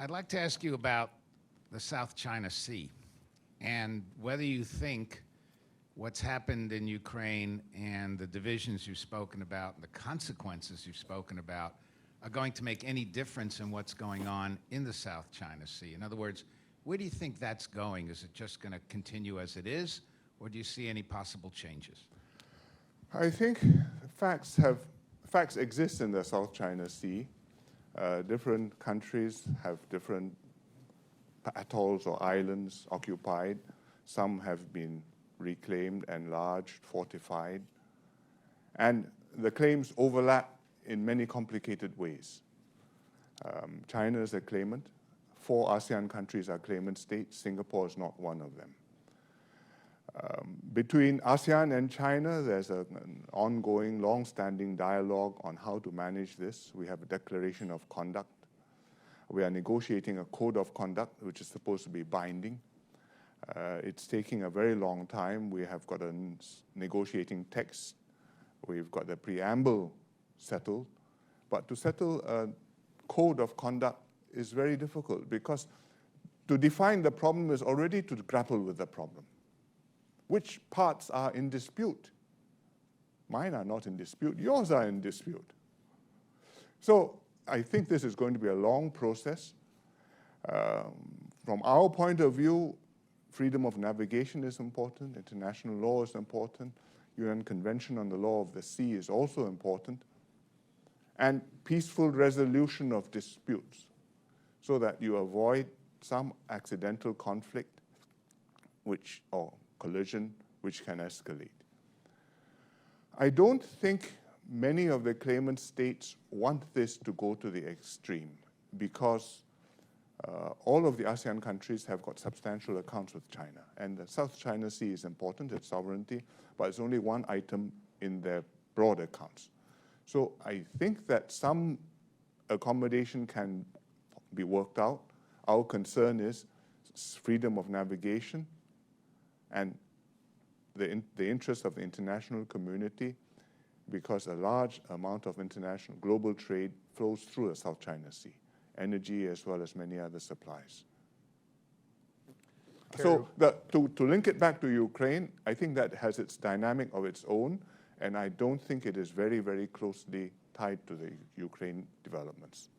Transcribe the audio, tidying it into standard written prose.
I'd like to ask you about the South China Sea and whether you think what's happened in Ukraine and the divisions you've spoken about and the consequences you've spoken about are going to make any difference in what's going on in the South China Sea. In other words, where do you think that's going? Is it just going to continue as it is, or do you see any possible changes? I think facts exist in the South China Sea. Different countries have different atolls or islands occupied. Some have been reclaimed, enlarged, fortified. And the claims overlap in many complicated ways. China is a claimant. 4 ASEAN countries are claimant states. Singapore is not one of them. Between ASEAN and China, there's an ongoing, long-standing dialogue on how to manage this. We have a declaration of conduct. We are negotiating a code of conduct, which is supposed to be binding. It's taking a very long time. We have got a negotiating text. We've got the preamble settled. But to settle a code of conduct is very difficult because to define the problem is already to grapple with the problem. Which parts are in dispute? Mine are not in dispute. Yours are in dispute. So I think this is going to be a long process. From our point of view, freedom of navigation is important. International law is important. UN Convention on the Law of the Sea is also important. And peaceful resolution of disputes so that you avoid some accidental conflict or collision which can escalate. I don't think many of the claimant states want this to go to the extreme because all of the ASEAN countries have got substantial accounts with China. And the South China Sea is important, its sovereignty, but it's only one item in their broad accounts. So I think that some accommodation can be worked out. Our concern is freedom of navigation and the interest of the international community, because a large amount of international global trade flows through the South China Sea, energy as well as many other supplies. So to link it back to Ukraine, I think that has its dynamic of its own, and I don't think it is very, very closely tied to the Ukraine developments.